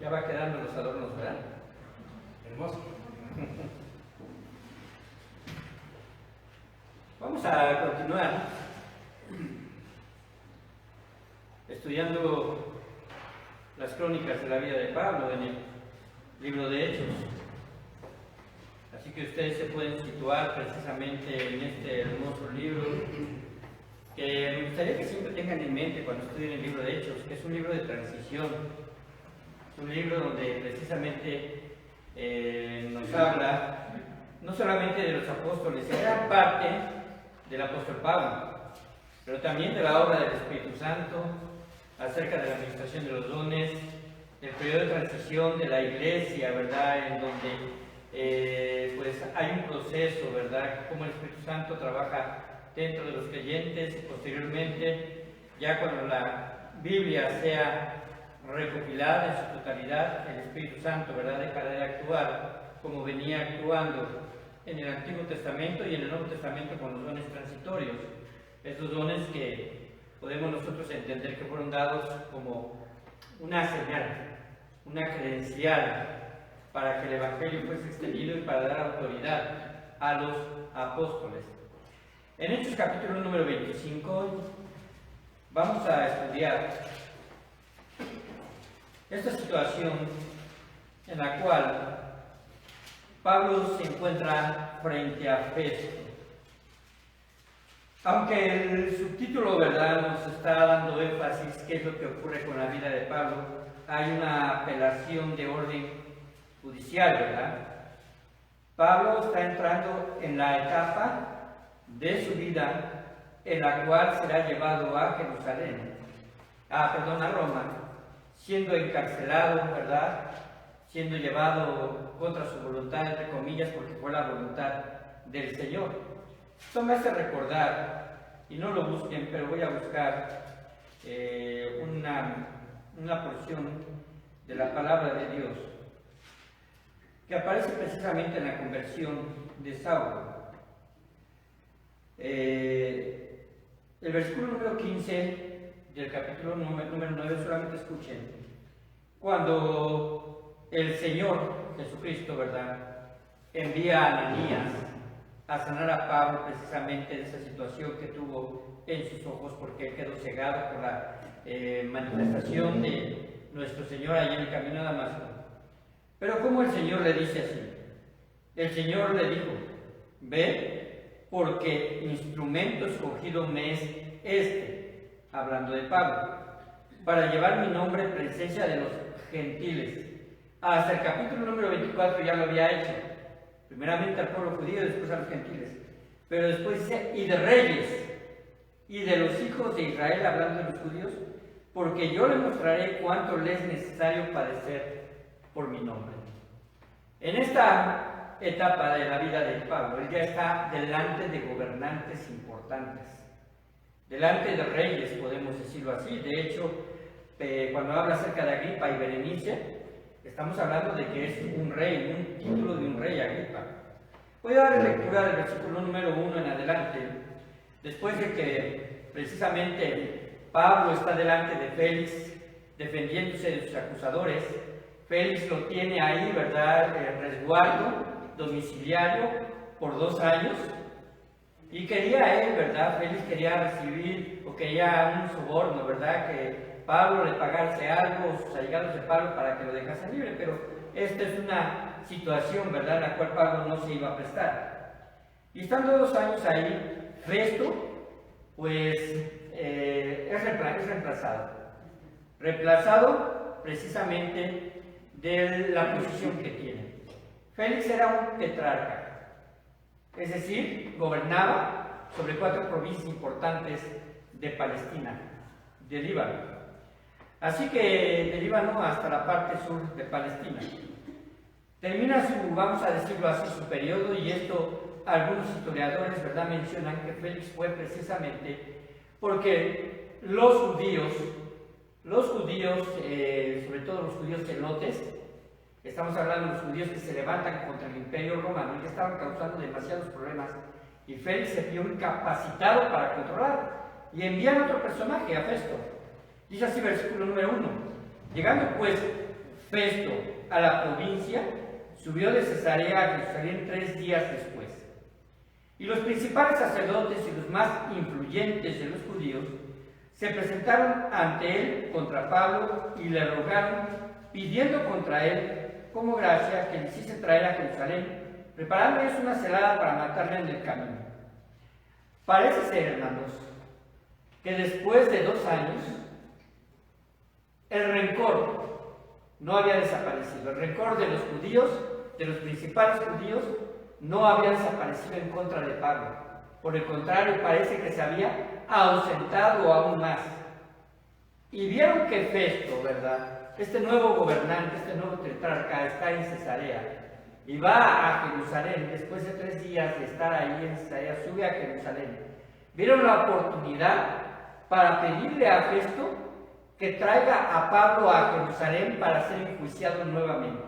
Ya va quedando los adornos, ¿verdad? Hermoso. Vamos a continuar estudiando las crónicas de la vida de Pablo en el libro de Hechos. Así que ustedes se pueden situar precisamente en este hermoso libro que me gustaría que siempre tengan en mente cuando estudien el libro de Hechos, que es un libro de transición. Es un libro donde precisamente nos habla no solamente de los apóstoles, en gran parte del apóstol Pablo, pero también de la obra del Espíritu Santo, acerca de la administración de los dones, el periodo de transición de la iglesia, ¿verdad? En donde pues hay un proceso, ¿verdad? Cómo el Espíritu Santo trabaja dentro de los creyentes y posteriormente, ya cuando la Biblia sea recopilada en su totalidad, el Espíritu Santo, ¿verdad?, dejará de actuar como venía actuando en el Antiguo Testamento y en el Nuevo Testamento con los dones transitorios. Estos dones que podemos nosotros entender que fueron dados como una señal, una credencial para que el Evangelio fuese extendido y para dar autoridad a los apóstoles. En Hechos capítulo número 25 vamos a estudiar esta situación en la cual Pablo se encuentra frente a Festo. Aunque el subtítulo, ¿verdad?, nos está dando énfasis qué es lo que ocurre con la vida de Pablo, hay una apelación de orden judicial, ¿verdad? Pablo está entrando en la etapa de su vida en la cual será llevado a Roma, siendo encarcelado, ¿verdad?, siendo llevado contra su voluntad, entre comillas, porque fue la voluntad del Señor. Esto me hace recordar, y no lo busquen, pero voy a buscar una porción de la palabra de Dios que aparece precisamente en la conversión de Saulo. El versículo número 15 del capítulo número 9, solamente escuchen. Cuando el Señor Jesucristo, ¿verdad?, envía a Ananías a sanar a Pablo precisamente de esa situación que tuvo en sus ojos, porque él quedó cegado por la manifestación de nuestro Señor allí en el camino a Damasco. Pero ¿cómo el Señor le dice así? El Señor le dijo: ve, porque instrumento escogido me es este, hablando de Pablo, para llevar mi nombre en presencia de los gentiles. Hasta el capítulo número 24 ya lo había hecho, primeramente al pueblo judío y después a los gentiles, pero después dice: y de reyes y de los hijos de Israel, hablando de los judíos, porque yo les mostraré cuánto les es necesario padecer por mi nombre. En esta etapa de la vida de Pablo, él ya está delante de gobernantes importantes, delante de reyes, podemos decirlo así. De hecho, cuando habla acerca de Agripa y Berenice, estamos hablando de que es un rey, un título de un rey, Agripa. Voy a dar lectura del versículo número 1 en adelante, después de que precisamente Pablo está delante de Félix, defendiéndose de sus acusadores. Félix lo tiene ahí, ¿verdad?, resguardo domiciliario por 2 años, y quería él, ¿verdad?, Félix quería recibir, o quería un soborno, ¿verdad?, que Pablo le pagase algo, sus allegados de Pablo, para que lo dejase libre, pero esta es una situación, ¿verdad?, en la cual Pablo no se iba a prestar. Y estando 2 años ahí, Festo, pues es reemplazado precisamente de la posición que tiene. Félix era un tetrarca, es decir, gobernaba sobre 4 provincias importantes de Palestina, de Líbano. Así que de Líbano hasta la parte sur de Palestina. Termina su, vamos a decirlo así, su periodo, y esto algunos historiadores, ¿verdad?, mencionan que Félix fue precisamente porque los judíos, sobre todo los judíos celotes, estamos hablando de los judíos que se levantan contra el Imperio Romano y que estaban causando demasiados problemas, y Félix se vio incapacitado para controlar, y envían otro personaje, a Festo. Dice así, versículo número 1: llegando pues Festo a la provincia, subió de Cesarea a Jerusalén 3 días después. Y los principales sacerdotes y los más influyentes de los judíos se presentaron ante él contra Pablo y le rogaron, pidiendo contra él como gracia que le hiciese traer a Jerusalén, preparándoles una celada para matarle en el camino. Parece ser, hermanos, que después de 2 años, el rencor no había desaparecido. El rencor de los judíos, de los principales judíos, no había desaparecido en contra de Pablo. Por el contrario, parece que se había ausentado aún más. Y vieron que Festo, ¿verdad?, este nuevo gobernante, este nuevo tetrarca, está en Cesarea y va a Jerusalén. Después de 3 días de estar ahí en Cesarea, sube a Jerusalén. Vieron la oportunidad para pedirle a Festo que traiga a Pablo a Jerusalén para ser enjuiciado nuevamente.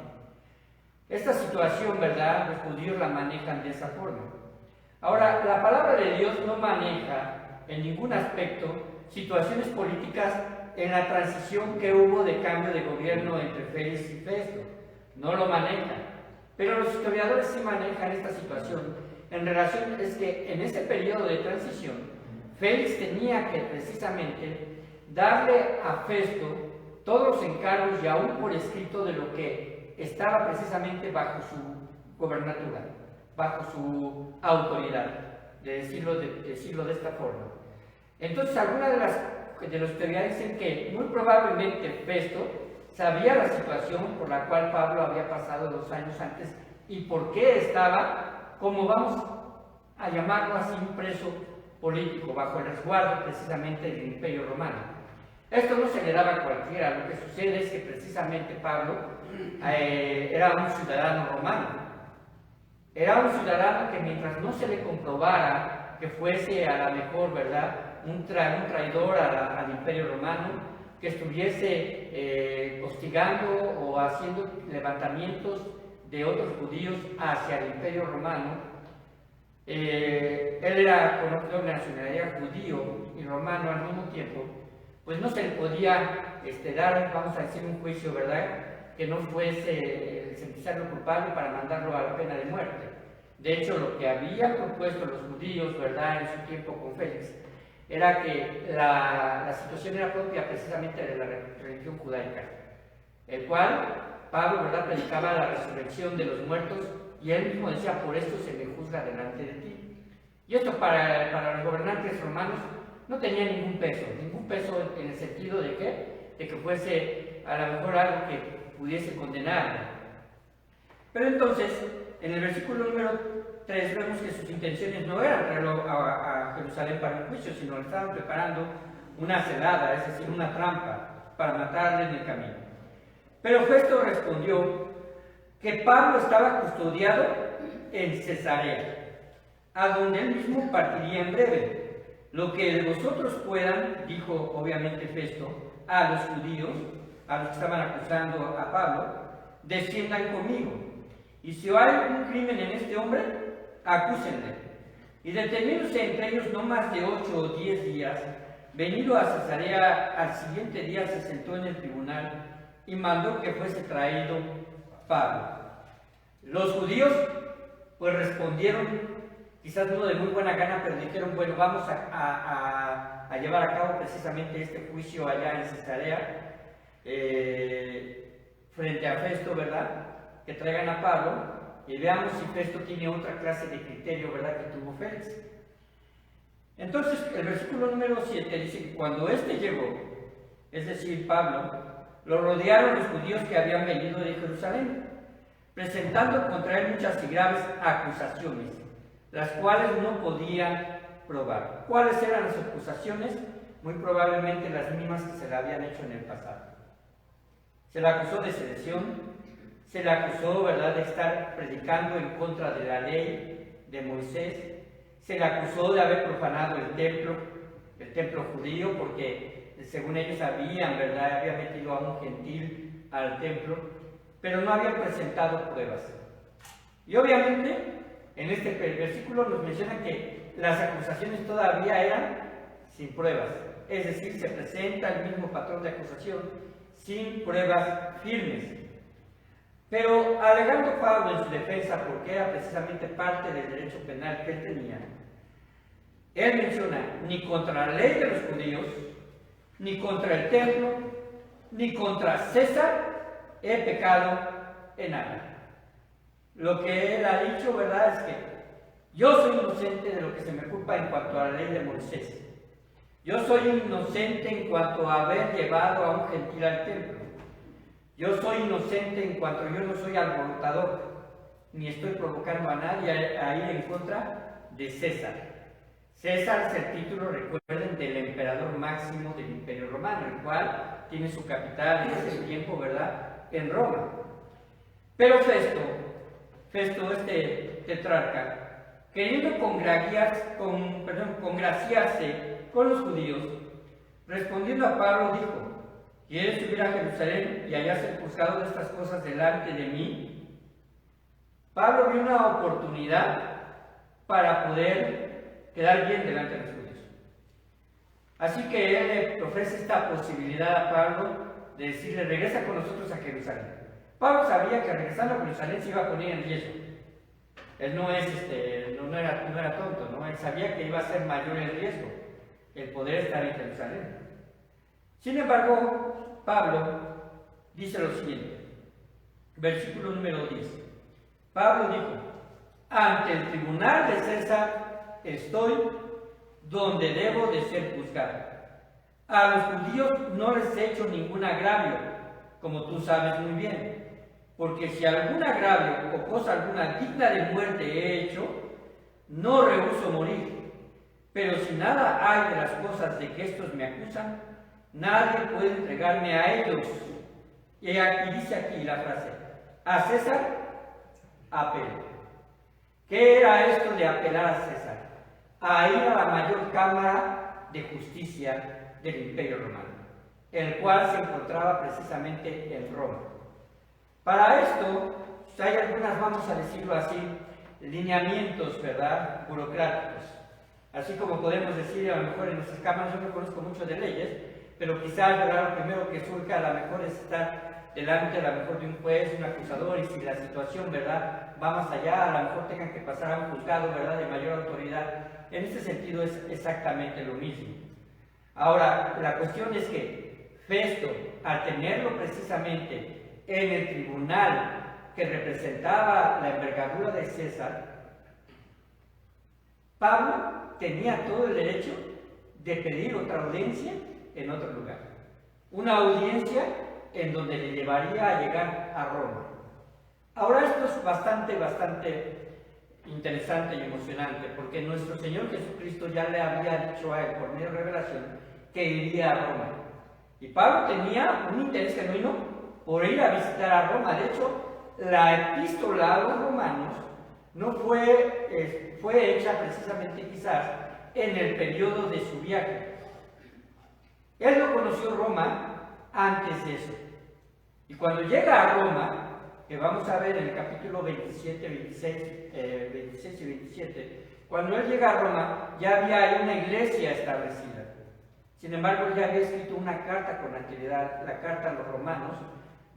Esta situación, ¿verdad?, los judíos la manejan de esa forma. Ahora, la palabra de Dios no maneja en ningún aspecto situaciones políticas en la transición que hubo de cambio de gobierno entre Félix y Festo. No lo manejan. Pero los historiadores sí manejan esta situación en relación, es que en ese periodo de transición, Félix tenía que precisamente darle a Festo todos los encargos y aún por escrito de lo que estaba precisamente bajo su gobernatura, bajo su autoridad, de decirlo de esta forma. Entonces, algunas de los teorías dicen que muy probablemente Festo sabía la situación por la cual Pablo había pasado 2 años antes y por qué estaba, como vamos a llamarlo así, un preso político bajo el resguardo precisamente del Imperio Romano. Esto no se le daba a cualquiera. Lo que sucede es que precisamente Pablo era un ciudadano romano. Era un ciudadano que mientras no se le comprobara que fuese a la mejor, ¿verdad?, un traidor al Imperio Romano, que estuviese hostigando o haciendo levantamientos de otros judíos hacia el Imperio Romano. Él era conocido de nacionalidad judío y romano al mismo tiempo. Pues no se le podía dar, vamos a decir, un juicio, ¿verdad?, que no fuese sentenciarlo culpable para mandarlo a la pena de muerte. De hecho, lo que habían propuesto los judíos, ¿verdad?, en su tiempo con Félix, era que la situación era propia precisamente de la religión judaica, el cual Pablo, ¿verdad?, predicaba la resurrección de los muertos y él mismo decía, por esto se me juzga delante de ti. Y esto para los gobernantes romanos no tenía ningún peso en el sentido de que fuese a lo mejor algo que pudiese condenarlo. Pero entonces, en el versículo número 3 vemos que sus intenciones no eran traerlo a Jerusalén para un juicio, sino que estaban preparando una celada, es decir, una trampa, para matarle en el camino. Pero Festo respondió que Pablo estaba custodiado en Cesarea, a donde él mismo partiría en breve. Lo que vosotros puedan, dijo obviamente Festo, a los judíos, a los que estaban acusando a Pablo, desciendan conmigo. Y si hay algún crimen en este hombre, acúsenle. Y deteniéndose entre ellos no más de 8 o 10 días, venido a Cesarea, al siguiente día se sentó en el tribunal y mandó que fuese traído Pablo. Los judíos pues respondieron, quizás no de muy buena gana, pero dijeron, bueno, vamos a llevar a cabo precisamente este juicio allá en Cesarea, frente a Festo, ¿verdad?, que traigan a Pablo y veamos si Festo tiene otra clase de criterio, ¿verdad?, que tuvo Félix. Entonces, el versículo número 7 dice que cuando éste llegó, es decir, Pablo, lo rodearon los judíos que habían venido de Jerusalén, presentando contra él muchas y graves acusaciones, las cuales no podían probar. ¿Cuáles eran las acusaciones? Muy probablemente las mismas que se le habían hecho en el pasado. Se le acusó de sedición, se le acusó, ¿verdad?, de estar predicando en contra de la ley de Moisés, se le acusó de haber profanado el templo judío, porque según ellos habían metido a un gentil al templo, pero no habían presentado pruebas. Y obviamente, en este versículo nos menciona que las acusaciones todavía eran sin pruebas, es decir, se presenta el mismo patrón de acusación sin pruebas firmes. Pero alegando Pablo en su defensa, porque era precisamente parte del derecho penal que él tenía, él menciona: ni contra la ley de los judíos, ni contra el templo, ni contra César he pecado en nada. Lo que él ha dicho, ¿verdad?, es que yo soy inocente de lo que se me culpa en cuanto a la ley de Moisés. Yo soy inocente en cuanto a haber llevado a un gentil al templo. Yo soy inocente en cuanto yo no soy alborotador, ni estoy provocando a nadie a ir en contra de César. César es el título, recuerden, del emperador máximo del Imperio Romano, el cual tiene su capital en ese tiempo, ¿verdad?, en Roma. Pero Festo, este tetrarca, queriendo congraciarse con los judíos, respondiendo a Pablo, dijo: ¿quieres subir a Jerusalén y hallar ser juzgado de estas cosas delante de mí? Pablo vio una oportunidad para poder quedar bien delante de los judíos. Así que él le ofrece esta posibilidad a Pablo de decirle: regresa con nosotros a Jerusalén. Pablo sabía que regresando a Jerusalén se iba a poner en riesgo. Él no era tonto, ¿no? Él sabía que iba a ser mayor el riesgo, el poder estar en Jerusalén. Sin embargo, Pablo dice lo siguiente, versículo número 10. Pablo dijo: ante el tribunal de César estoy, donde debo de ser juzgado. A los judíos no les he hecho ningún agravio, como tú sabes muy bien, porque si algún agravio o cosa alguna digna de muerte he hecho, no rehúso morir. Pero si nada hay de las cosas de que estos me acusan, nadie puede entregarme a ellos. Y dice aquí la frase: a César apelo. ¿Qué era esto de apelar a César? A ir a la mayor cámara de justicia del Imperio Romano, el cual se encontraba precisamente en Roma. Para esto, hay algunas, vamos a decirlo así, lineamientos, ¿verdad?, burocráticos. Así como podemos decir, a lo mejor en nuestras cámaras, yo no conozco mucho de leyes, pero quizás, ¿verdad?, lo primero que surge a lo mejor es estar delante, a lo mejor, de un juez, un acusador, y si la situación, ¿verdad?, va más allá, a lo mejor tengan que pasar a un juzgado, ¿verdad?, de mayor autoridad. En ese sentido es exactamente lo mismo. Ahora, la cuestión es que Festo, al tenerlo precisamente en el tribunal que representaba la envergadura de César, Pablo tenía todo el derecho de pedir otra audiencia en otro lugar. Una audiencia en donde le llevaría a llegar a Roma. Ahora esto es bastante interesante y emocionante, porque nuestro Señor Jesucristo ya le había dicho a él por medio de revelación que iría a Roma. Y Pablo tenía un interés genuino por ir a visitar a Roma. De hecho, la epístola a los romanos no fue hecha precisamente quizás en el periodo de su viaje. Él no conoció Roma antes de eso. Y cuando llega a Roma, que vamos a ver en el capítulo 26 y 27, cuando él llega a Roma ya había una iglesia establecida. Sin embargo, ya había escrito una carta con anterioridad, la carta a los romanos,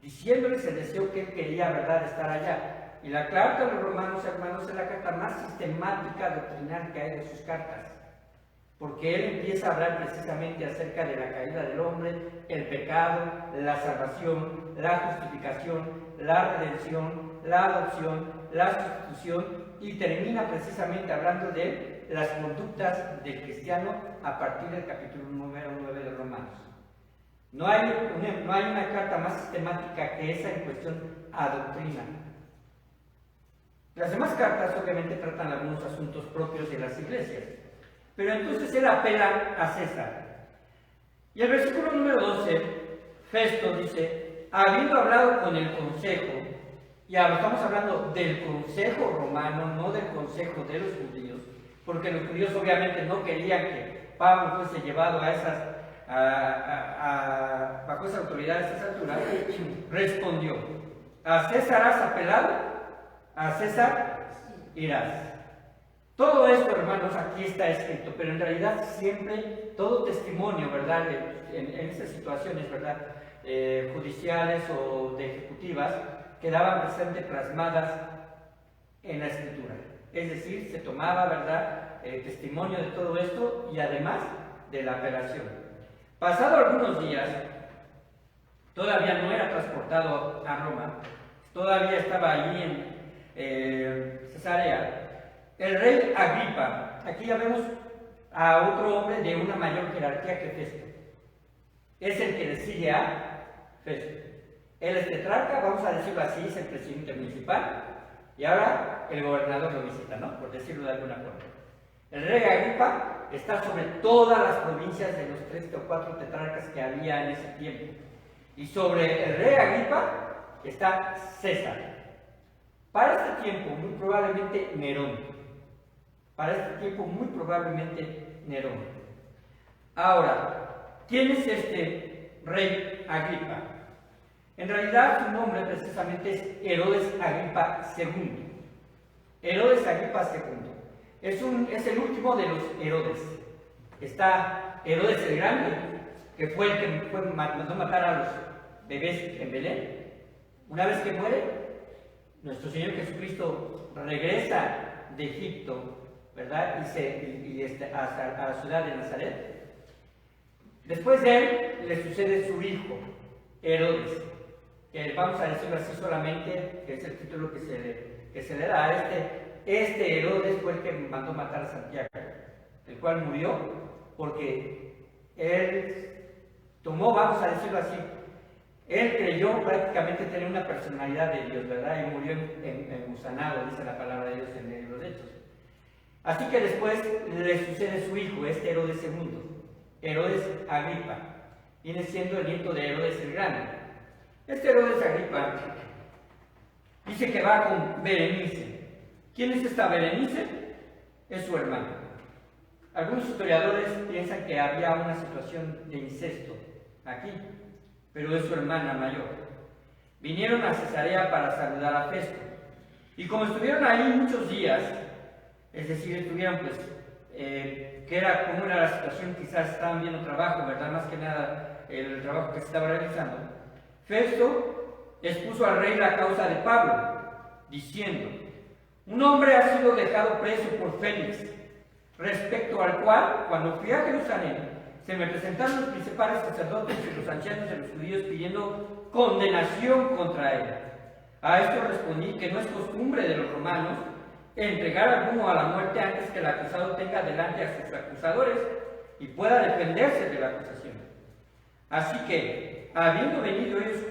diciéndoles el deseo que él quería, ¿verdad?, estar allá. Y la carta a los romanos, hermanos, es la carta más sistemática doctrinal que hay de sus cartas, porque él empieza a hablar precisamente acerca de la caída del hombre, el pecado, la salvación, la justificación, la redención, la adopción, la sustitución, y termina precisamente hablando de las conductas del cristiano a partir del capítulo número 9 de Romanos. No hay una carta más sistemática que esa en cuestión a doctrina. Las demás cartas obviamente tratan algunos asuntos propios de las iglesias, pero entonces él apela a César. Y el versículo número 12, Festo dice: habiendo hablado con el consejo, y ahora estamos hablando del consejo romano, no del consejo de los judíos, porque los judíos obviamente no querían que Pablo fuese llevado a esas bajo esa autoridad a esas alturas, respondió: ¿a César has apelado? ¿A César irás? Todo esto, hermanos, aquí está escrito, pero en realidad siempre todo testimonio, ¿verdad?, en esas situaciones, ¿verdad?, judiciales o de ejecutivas, quedaban precisamente plasmadas en la Escritura. Es decir, se tomaba, ¿verdad?, testimonio de todo esto y además de la apelación. Pasado algunos días, todavía no era transportado a Roma, todavía estaba allí en Cesarea, el rey Agripa, aquí ya vemos a otro hombre de una mayor jerarquía que Festo, es el que decide a Festo. Él es tetrarca, vamos a decirlo así, es el presidente municipal, y ahora el gobernador lo visita, ¿no?, por decirlo de alguna forma. El rey Agripa está sobre todas las provincias de los 3 o 4 tetrarcas que había en ese tiempo. Y sobre el rey Agripa está César. Para este tiempo, muy probablemente Nerón. Para este tiempo, muy probablemente Nerón. Ahora, ¿quién es este rey Agripa? En realidad, su nombre precisamente es Herodes Agripa II. Herodes Agripa II. Es el último de los Herodes. Está Herodes el Grande, que fue el que mandó matar a los bebés en Belén. Una vez que muere, nuestro Señor Jesucristo regresa de Egipto, ¿verdad?, a la ciudad de Nazaret. Después de él le sucede su hijo, Herodes, que vamos a decirlo así solamente, que es el título que se le da a este Herodes fue el que mandó matar a Santiago, el cual murió porque él tomó, vamos a decirlo así, él creyó prácticamente tener una personalidad de Dios, ¿verdad? Y murió engusanado, dice la palabra de Dios en el libro de Hechos. Así que después le sucede su hijo, Herodes II, Herodes Agripa, viene siendo el nieto de Herodes el Grande. Herodes Agripa dice que va con Berenice. ¿Quién es esta Berenice? Es su hermana. Algunos historiadores piensan que había una situación de incesto aquí, pero es su hermana mayor. Vinieron a Cesarea para saludar a Festo. Y como estuvieron ahí muchos días, es decir, estuvieron cómo era la situación, quizás estaban viendo trabajo, ¿verdad? Más que nada el trabajo que se estaba realizando. Festo expuso al rey la causa de Pablo, diciendo: un hombre ha sido dejado preso por Félix, respecto al cual, cuando fui a Jerusalén, se me presentaron los principales sacerdotes y los ancianos de los judíos pidiendo condenación contra él. A esto respondí que no es costumbre de los romanos entregar a alguno a la muerte antes que el acusado tenga delante a sus acusadores y pueda defenderse de la acusación. Así que, habiendo venido ellos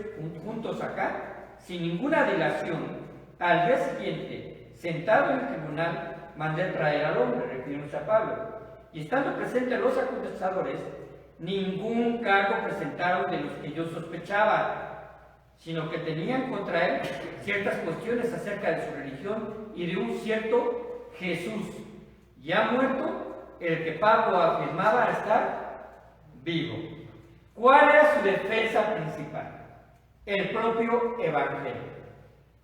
juntos acá, sin ninguna dilación, al día siguiente, sentado en el tribunal, mandé traer al hombre, refiriéndose a Pablo, y estando presentes los acusadores, ningún cargo presentaron de los que yo sospechaba, sino que tenían contra él ciertas cuestiones acerca de su religión y de un cierto Jesús, ya muerto, el que Pablo afirmaba estar vivo. ¿Cuál era su defensa principal? El propio Evangelio.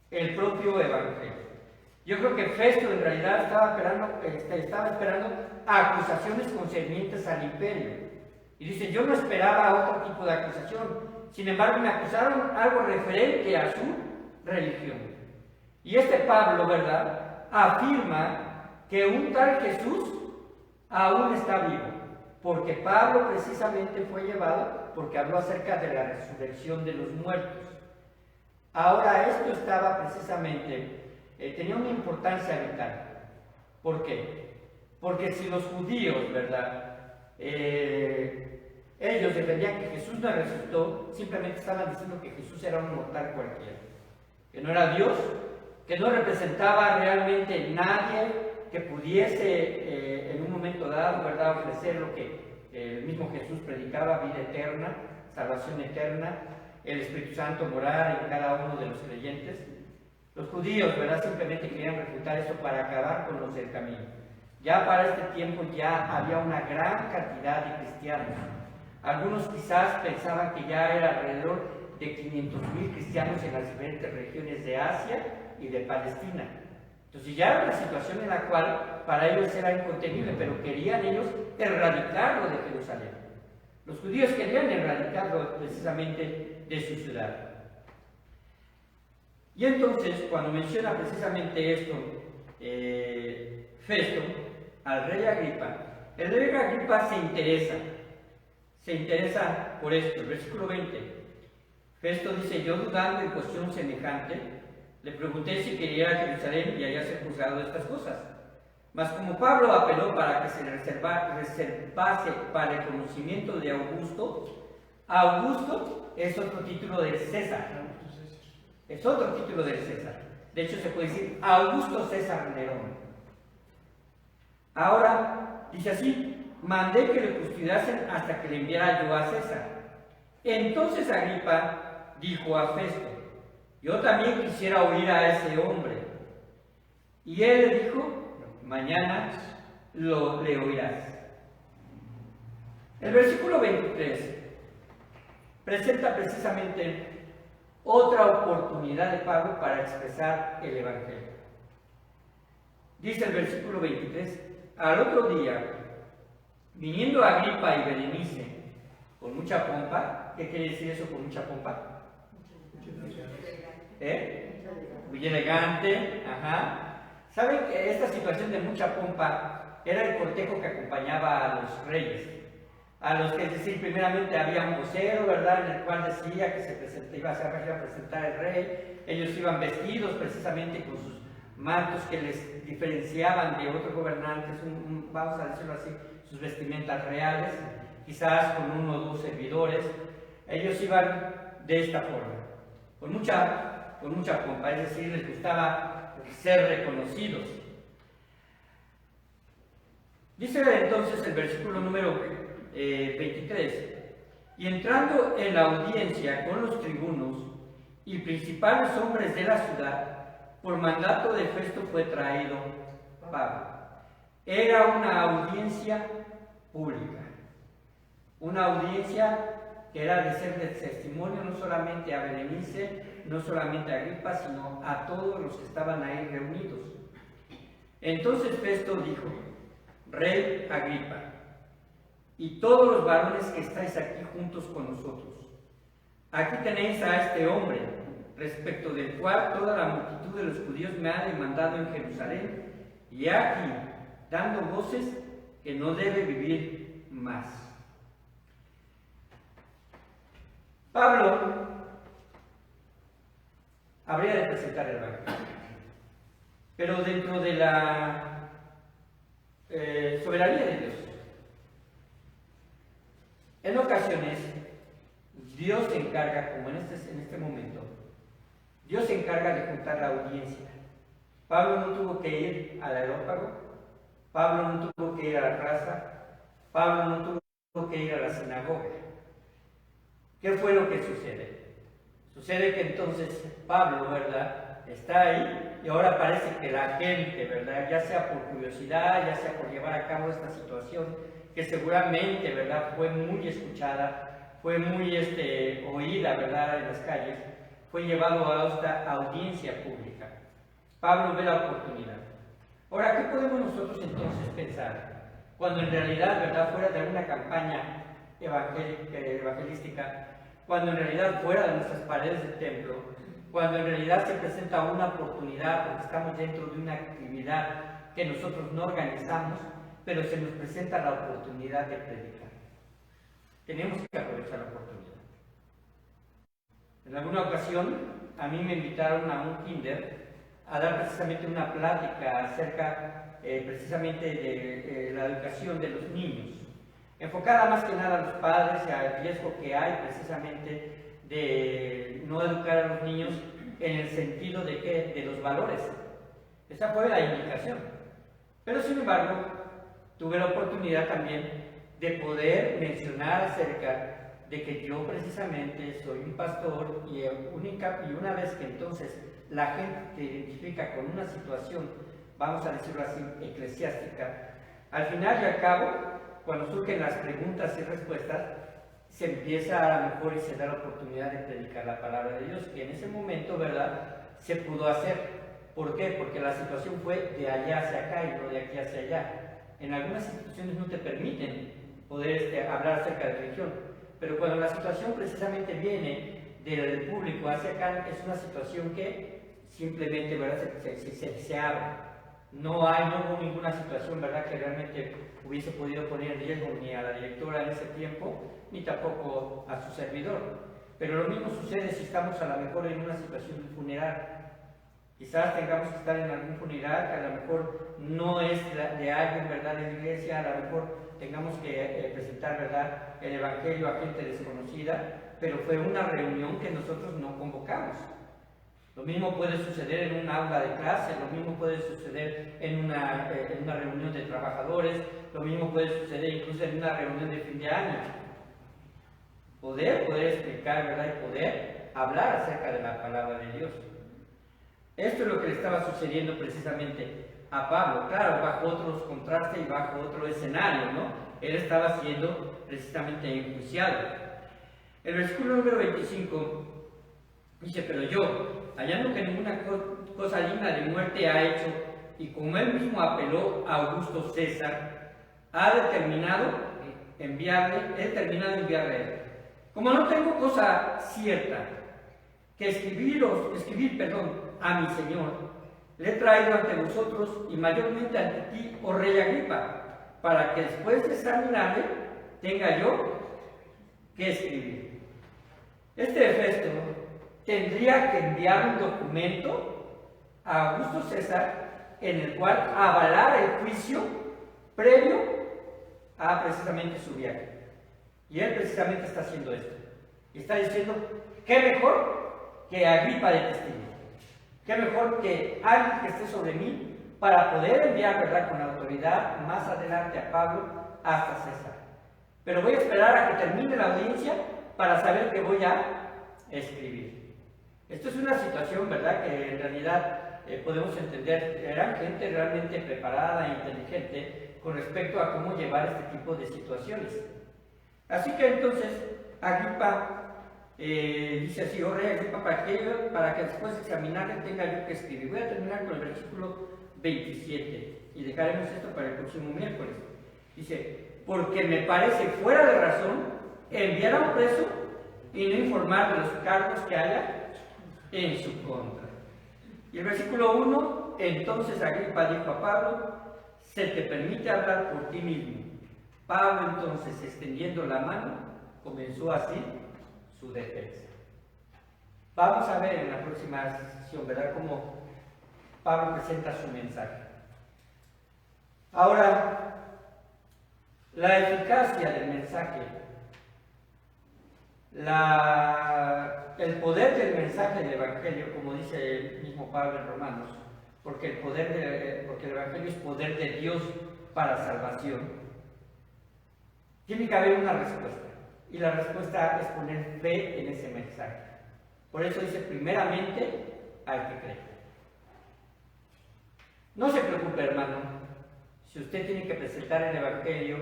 El propio Evangelio. Yo creo que Festo en realidad estaba esperando acusaciones concernientes al imperio. Y dice, yo no esperaba otro tipo de acusación. Sin embargo, me acusaron algo referente a su religión. Y Pablo, ¿verdad?, afirma que un tal Jesús aún está vivo. Porque Pablo precisamente fue llevado porque habló acerca de la resurrección de los muertos. Ahora, esto estaba precisamente, tenía una importancia vital. ¿Por qué? Porque si los judíos, ¿verdad?, ellos defendían que Jesús no resucitó, simplemente estaban diciendo que Jesús era un mortal cualquiera, que no era Dios, que no representaba realmente nadie que pudiese en un momento dado, ¿verdad?, ofrecer lo que el mismo Jesús predicaba: vida eterna, salvación eterna, el Espíritu Santo morar en cada uno de los creyentes. Los judíos, ¿verdad?, simplemente querían refutar eso para acabar con los del camino. Ya para este tiempo ya había una gran cantidad de cristianos. Algunos quizás pensaban que ya era alrededor de 500,000 cristianos en las diferentes regiones de Asia y de Palestina. Entonces ya era una situación en la cual para ellos era incontenible, pero querían ellos erradicarlo de Jerusalén. Los judíos querían erradicarlo precisamente de su ciudad. Y entonces, cuando menciona precisamente esto, Festo, al rey Agripa, el rey Agripa se interesa por esto. El versículo 20, Festo dice: yo dudando en cuestión semejante, le pregunté si quería ir a Jerusalén y allá ser juzgado de estas cosas. Mas como Pablo apeló para que se le reservase para el conocimiento de Augusto, Augusto es otro título del César. Es otro título del César. De hecho, se puede decir Augusto César Nerón. Ahora, dice así: mandé que le custodiasen hasta que le enviara yo a César. Entonces Agripa dijo a Festo: yo también quisiera oír a ese hombre. Y él le dijo: mañana le oirás. El versículo 23 presenta precisamente otra oportunidad de Pablo para expresar el Evangelio. Dice el versículo 23: al otro día, viniendo Agripa y Berenice con mucha pompa. ¿Qué quiere decir eso con mucha pompa? Muy elegante, ajá. ¿Saben que esta situación de mucha pompa era el cortejo que acompañaba a los reyes? A los que, es decir, primeramente había un vocero, ¿verdad?, en el cual decía que iba a presentar el rey. Ellos iban vestidos precisamente con sus mantos que les diferenciaban de otros gobernantes, vamos a decirlo así, sus vestimentas reales, quizás con uno o dos servidores. Ellos iban de esta forma, con mucha pompa, es decir, les gustaba ser reconocidos. Dice entonces el versículo número 23: y entrando en la audiencia con los tribunos y principales hombres de la ciudad, por mandato de Festo fue traído Pablo. Era una audiencia pública, una audiencia que era de ser de testimonio no solamente a Berenice, no solamente a Agripa, sino a todos los que estaban ahí reunidos. Entonces Festo dijo: Rey Agripa, y todos los varones que estáis aquí juntos con nosotros, aquí tenéis a este hombre, respecto del cual toda la multitud de los judíos me ha demandado en Jerusalén, y aquí dando voces que no debe vivir más. Pablo habría de presentar el Evangelio, pero dentro de la soberanía de Dios. En ocasiones, Dios se encarga, como en este momento, Dios se encarga de juntar la audiencia. Pablo no tuvo que ir al Areópago, Pablo no tuvo que ir a la plaza, Pablo no tuvo que ir a la sinagoga. ¿Qué fue lo que sucede? Sucede que entonces Pablo, ¿verdad?, está ahí y ahora parece que la gente, ¿verdad?, ya sea por curiosidad, ya sea por llevar a cabo esta situación, que seguramente, ¿verdad?, fue muy escuchada, fue muy oída, ¿verdad?, en las calles, fue llevado a esta audiencia pública. Pablo ve la oportunidad. Ahora, ¿qué podemos nosotros entonces pensar? Cuando en realidad, ¿verdad?, fuera de una campaña evangelística, cuando en realidad fuera de nuestras paredes del templo, cuando en realidad se presenta una oportunidad porque estamos dentro de una actividad que nosotros no organizamos, pero se nos presenta la oportunidad de predicar. Tenemos que aprovechar la oportunidad. En alguna ocasión, a mí me invitaron a un kinder a dar precisamente una plática acerca precisamente de la educación de los niños, enfocada más que nada a los padres y al riesgo que hay precisamente de no educar a los niños en el sentido de los valores. Esa fue la indicación. Pero sin embargo, tuve la oportunidad también de poder mencionar acerca de que yo precisamente soy un pastor y una vez que entonces la gente te identifica con una situación, vamos a decirlo así, eclesiástica, al final y al cabo, cuando surgen las preguntas y respuestas, se empieza a lo mejor y se da la oportunidad de predicar la palabra de Dios, que en ese momento, ¿verdad?, se pudo hacer. ¿Por qué? Porque la situación fue de allá hacia acá y no de aquí hacia allá. En algunas instituciones no te permiten poder hablar acerca de religión, pero cuando la situación precisamente viene del público hacia acá, es una situación que simplemente, ¿verdad?, se abre. No hubo ninguna situación, ¿verdad?, que realmente hubiese podido poner en riesgo ni a la directora en ese tiempo, ni tampoco a su servidor. Pero lo mismo sucede si estamos a lo mejor en una situación de funeral. Quizás tengamos que estar en algún funeral que a lo mejor no es de alguien, ¿verdad?, de la iglesia, a lo mejor tengamos que presentar, ¿verdad?, el evangelio a gente desconocida, pero fue una reunión que nosotros no convocamos. Lo mismo puede suceder en un aula de clase, lo mismo puede suceder en una reunión de trabajadores, lo mismo puede suceder incluso en una reunión de fin de año. Poder explicar, ¿verdad?, y poder hablar acerca de la palabra de Dios. Esto es lo que le estaba sucediendo precisamente a Pablo, claro, bajo otros contrastes y bajo otro escenario, ¿no? Él estaba siendo precisamente enjuiciado. El versículo número 25 dice: pero yo, hallando que ninguna cosa digna de muerte ha hecho, y como él mismo apeló a Augusto César, he terminado enviarle a él. Como no tengo cosa cierta que escribir a mi Señor, le he traído ante vosotros y mayormente ante ti, oh rey Agripa, para que después de examinarle tenga yo que escribir. Este Festo tendría que enviar un documento a Augusto César en el cual avalara el juicio previo a precisamente su viaje. Y él precisamente está haciendo esto. Y está diciendo: ¿qué mejor que Agripa de testigo? ¿Qué mejor que alguien que esté sobre mí para poder enviar, ¿verdad?, con autoridad más adelante a Pablo hasta César? Pero voy a esperar a que termine la audiencia para saber qué voy a escribir. Esto es una situación, ¿verdad?, que en realidad podemos entender. Eran gente realmente preparada e inteligente con respecto a cómo llevar este tipo de situaciones. Así que entonces Agripa dice así: oh rey Agripa, para que después de examinarle tenga yo que escribir. Voy a terminar con el versículo 27 y dejaremos esto para el próximo miércoles. Dice: porque me parece fuera de razón enviar a un preso y no informar de los cargos que haya en su contra. Y el versículo 1: entonces Agripa dijo a Pablo: se te permite hablar por ti mismo. Pablo entonces, extendiendo la mano, comenzó así su defensa. Vamos a ver en la próxima sesión, ¿verdad?, cómo Pablo presenta su mensaje. Ahora, la eficacia del mensaje, el poder del mensaje del Evangelio, como dice el mismo Pablo en Romanos, porque el Evangelio es poder de Dios para salvación, tiene que haber una respuesta. Y la respuesta es poner fe en ese mensaje. Por eso dice: primeramente al que cree. No se preocupe, hermano, si usted tiene que presentar el Evangelio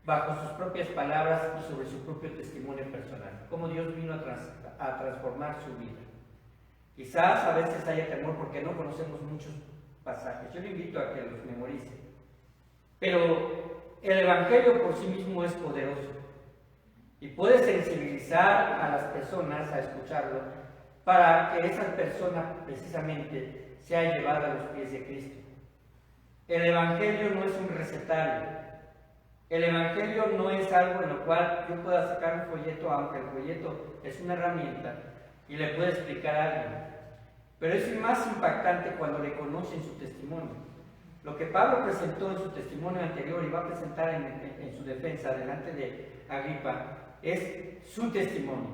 bajo sus propias palabras y sobre su propio testimonio personal, cómo Dios vino a transformar su vida. Quizás a veces haya temor porque no conocemos muchos pasajes. Yo le invito a que los memorice. Pero el Evangelio por sí mismo es poderoso y puede sensibilizar a las personas a escucharlo para que esa persona precisamente sea llevada a los pies de Cristo. El Evangelio no es un recetario. El Evangelio no es algo en lo cual yo pueda sacar un folleto, aunque el folleto es una herramienta y le puede explicar a alguien. Pero es más impactante cuando le conocen su testimonio. Lo que Pablo presentó en su testimonio anterior y va a presentar en su defensa delante de Agripa es su testimonio.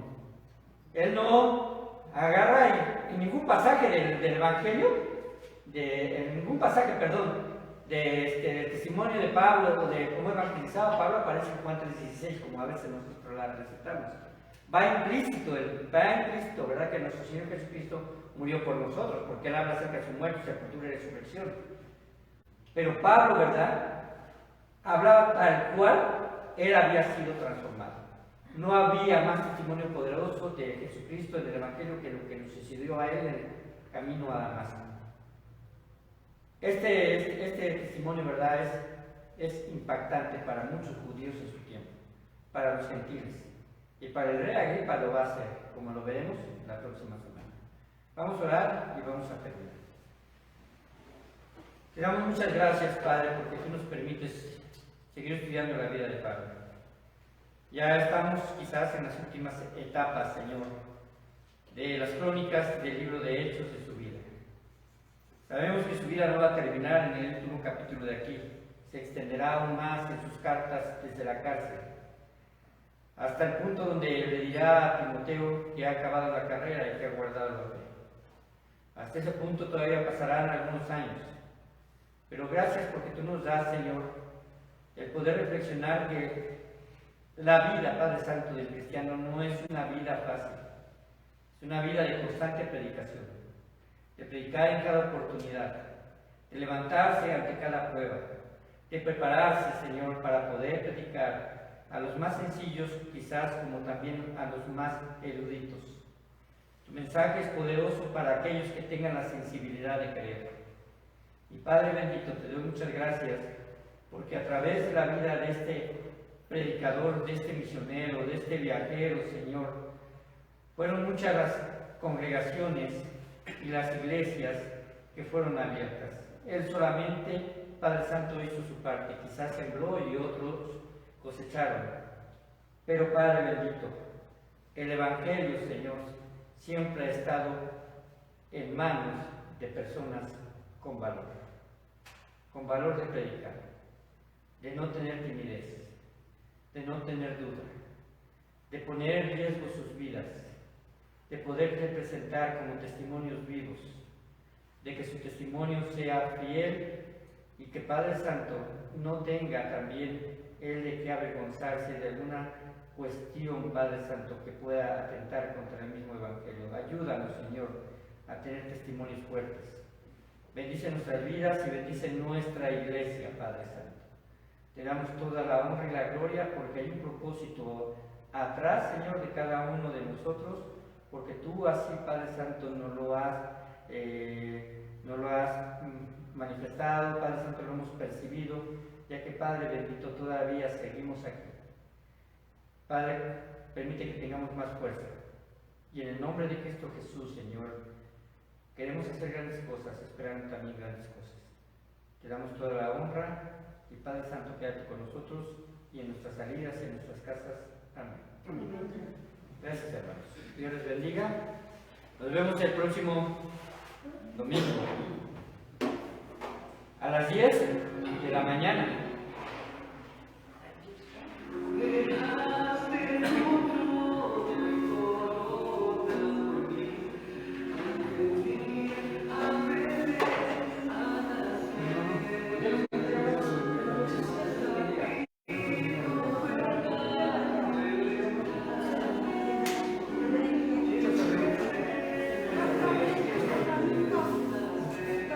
Él no agarra en ningún pasaje del Evangelio, del testimonio de Pablo o de cómo evangelizaba Pablo, aparece en Juan 3:16, como a veces nosotros la recetamos. Va implícito, ¿verdad?, que nuestro Señor Jesucristo murió por nosotros, porque Él habla acerca de su muerte, sepultura y resurrección. Pero Pablo, ¿verdad?, hablaba tal cual él había sido transformado. No había más testimonio poderoso de Jesucristo en el Evangelio que lo que nos sucedió a él en el camino a Damasco. Este testimonio, ¿verdad?, es impactante para muchos judíos en su tiempo, para los gentiles. Y para el rey Agripa lo va a hacer, como lo veremos la próxima semana. Vamos a orar y vamos a pedir. Te damos muchas gracias, Padre, porque tú nos permites seguir estudiando la vida de Pablo. Ya estamos quizás en las últimas etapas, Señor, de las crónicas del libro de Hechos de su vida. Sabemos que su vida no va a terminar en el último capítulo de aquí. Se extenderá aún más en sus cartas desde la cárcel, hasta el punto donde le dirá a Timoteo que ha acabado la carrera y que ha guardado la fe. Hasta ese punto todavía pasarán algunos años. Pero gracias porque tú nos das, Señor, el poder reflexionar que la vida, Padre Santo, del cristiano no es una vida fácil. Es una vida de constante predicación, de predicar en cada oportunidad, de levantarse ante cada prueba, de prepararse, Señor, para poder predicar a los más sencillos, quizás como también a los más eruditos. Tu mensaje es poderoso para aquellos que tengan la sensibilidad de creer. Y Padre bendito, te doy muchas gracias porque a través de la vida de este predicador, de este misionero, de este viajero, Señor, fueron muchas las congregaciones y las iglesias que fueron abiertas. Él solamente, Padre Santo, hizo su parte, quizás sembró y otros cosecharon. Pero Padre bendito, el Evangelio, Señor, siempre ha estado en manos de personas con valor de predicar, de no tener timidez, de no tener duda, de poner en riesgo sus vidas, de poder representar como testimonios vivos, de que su testimonio sea fiel y que Padre Santo no tenga también él de que avergonzarse de alguna cuestión, Padre Santo, que pueda atentar contra el mismo Evangelio. Ayúdanos, Señor, a tener testimonios fuertes. Bendice nuestras vidas y bendice nuestra iglesia, Padre Santo. Te damos toda la honra y la gloria porque hay un propósito atrás, Señor, de cada uno de nosotros, porque tú así, Padre Santo, nos lo has manifestado, Padre Santo, lo hemos percibido, ya que, Padre bendito, todavía seguimos aquí. Padre, permite que tengamos más fuerza. Y en el nombre de Cristo Jesús, Señor, queremos hacer grandes cosas, esperando también grandes cosas. Te damos toda la honra y Padre Santo, quédate con nosotros y en nuestras salidas y en nuestras casas. Amén. Gracias, hermanos. Dios les bendiga. Nos vemos el próximo domingo a las 10 de la mañana.